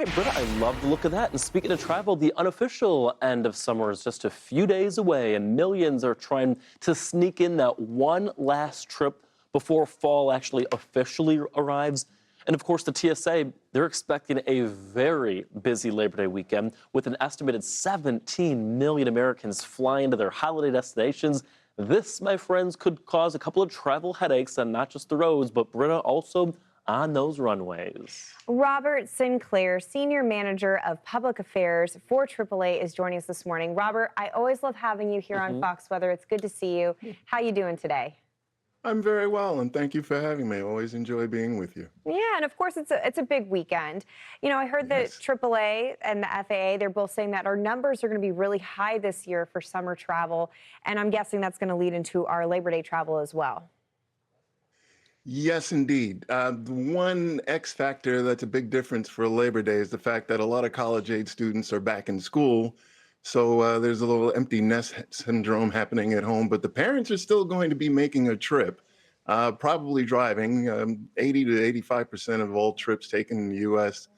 Hey, Britta, I love the look of that. And speaking of travel, the unofficial end of summer is just a few days away, and millions are trying to sneak in that one last trip before fall actually officially arrives. And of course, the TSA, they're expecting a very busy Labor Day weekend with an estimated 17 million Americans flying to their holiday destinations. This, my friends, could cause a couple of travel headaches on not just the roads, but Britta, also on those runways. Robert Sinclair, Senior Manager of Public Affairs for AAA, is joining us this morning. Robert, I always love having you here on Fox Weather. It's good to see you. How you doing today? I'm very well, and thank you for having me. I always enjoy being with you. Yeah, and of course, it's a big weekend. You know, I heard that AAA and the FAA, they're both saying that our numbers are going to be really high this year for summer travel, and I'm guessing that's going to lead into our Labor Day travel as well. Yes, indeed. The one X factor that's a big difference for Labor Day is the fact that a lot of college-age students are back in school. So there's a little empty nest syndrome happening at home, but the parents are still going to be making a trip, probably driving. 80 to 85% of all trips taken in the U.S.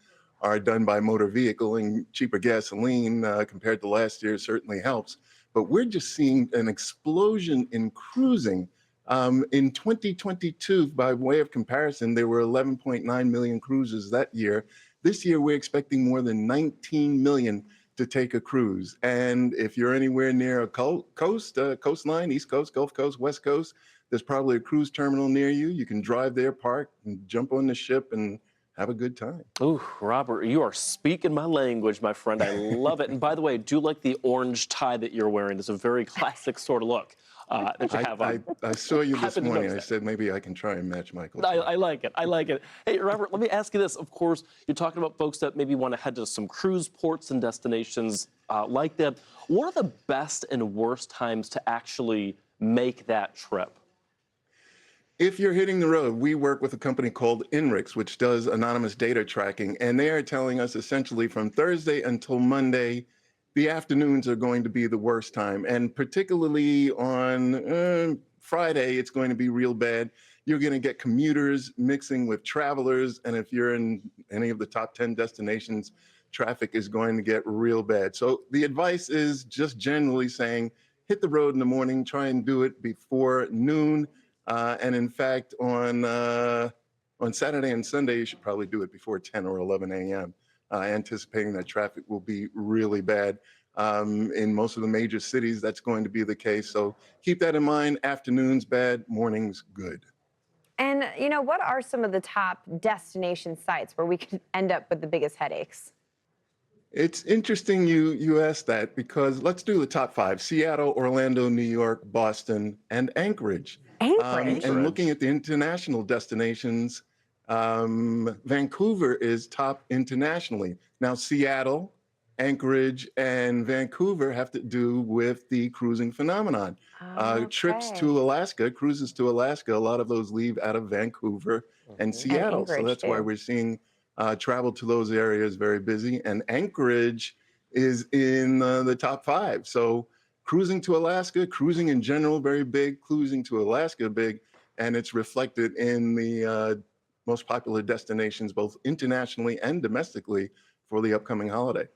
are done by motor vehicle, and cheaper gasoline compared to last year certainly helps. But we're just seeing an explosion in cruising. In 2022, by way of comparison, there were 11.9 million cruises that year. This year, we're expecting more than 19 million to take a cruise. And if you're anywhere near a coastline, East Coast, Gulf Coast, West Coast, there's probably a cruise terminal near you. You can drive there, park, and jump on the ship and have a good time. Ooh, Robert, you are speaking my language, my friend. I love it. And by the way, I do like the orange tie that you're wearing. It's a very classic sort of look. That you have on. I saw you this morning. I said maybe I can try and match Michael. I like it. I like it. Hey, Robert, let me ask you this. Of course, you're talking about folks that maybe want to head to some cruise ports and destinations like that. What are the best and worst times to actually make that trip? If you're hitting the road, we work with a company called INRIX, which does anonymous data tracking, and they are telling us essentially from Thursday until Monday, the afternoons are going to be the worst time. And particularly on Friday, it's going to be real bad. You're going to get commuters mixing with travelers. And if you're in any of the top 10 destinations, traffic is going to get real bad. So the advice is just generally saying, hit the road in the morning, try and do it before noon. And in fact, on Saturday and Sunday, you should probably do it before 10 or 11 a.m. Anticipating that traffic will be really bad. In most of the major cities, that's going to be the case. So keep that in mind. Afternoons bad, mornings good. And, you know, what are some of the top destination sites where we could end up with the biggest headaches? It's interesting you asked that, because let's do the top 5: Seattle, Orlando, New York, Boston, and Anchorage. Anchorage? And looking at the international destinations, Vancouver is top internationally. Now, Seattle, Anchorage, and Vancouver have to do with the cruising phenomenon. Trips to Alaska, cruises to Alaska, a lot of those leave out of Vancouver and Seattle. So that's why we're seeing travel to those areas very busy. And Anchorage is in the top 5. So cruising to Alaska, cruising in general, very big, cruising to Alaska, big, and it's reflected in the most popular destinations, both internationally and domestically, for the upcoming holiday.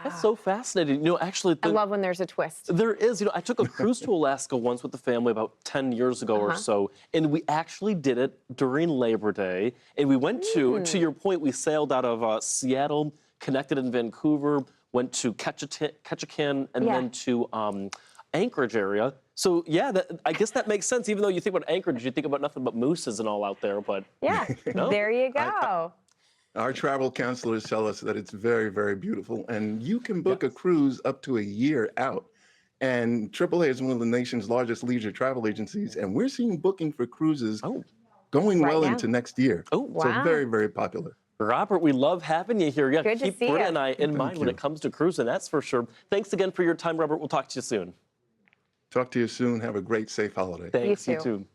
That's so fascinating. You know, actually, I love when there's a twist. There is. You know, I took a cruise to Alaska once with the family about 10 years ago or so, and we actually did it during Labor Day. And we went to your point, we sailed out of Seattle, connected in Vancouver, went to Ketchikan, and then to Anchorage area. So, yeah, I guess that makes sense. Even though you think about Anchorage, you think about nothing but mooses and all out there. But yeah, no? There you go. Our travel counselors tell us that it's very, very beautiful. And you can book a cruise up to a year out. And AAA is one of the nation's largest leisure travel agencies. And we're seeing booking for cruises going well into next year. So very, very popular. Robert, we love having you here. Yeah, Good keep to see Britta you. and I in mind when it comes to cruising, that's for sure. Thanks again for your time, Robert. We'll talk to you soon. Talk to you soon. Have a great, safe holiday. Thanks, You you too. too.